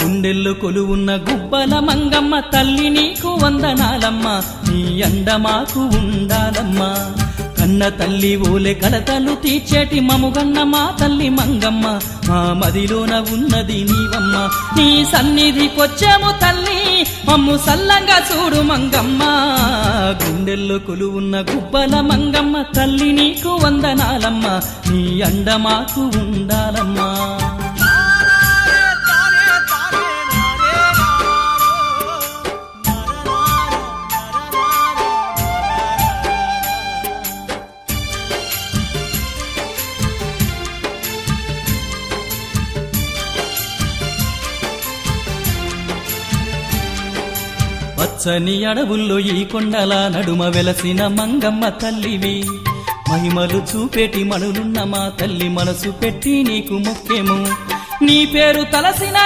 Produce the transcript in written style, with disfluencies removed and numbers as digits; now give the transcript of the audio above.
గుండెల్లో కొలువున్న గుబ్బల మంగమ్మ తల్లి నీకు వందనాలమ్మ, నీ అండ మాకు ఉండాలమ్మా. కన్న తల్లి ఓలే కలతలు తీర్చేటి మముగన్న మా తల్లి మంగమ్మ, మా మదిలోన ఉన్నది నీవమ్మ. నీ సన్నిధికొచ్చాము తల్లి, మమ్ము సల్లంగా చూడు మంగమ్మ. గుండెల్లో కొలువున్న గుబ్బల మంగమ్మ తల్లి నీకు వందనాలమ్మ, నీ అండ మాకు ఉండాలమ్మా. పచ్చని అడవుల్లో ఈ కొండల నడుమ వెలసిన మంగమ్మ తల్లివి, మహిమలు చూపేటి మనులున్న మా తల్లి మనసు పెట్టి నీకు మొక్కేము. నీ పేరు తలసిన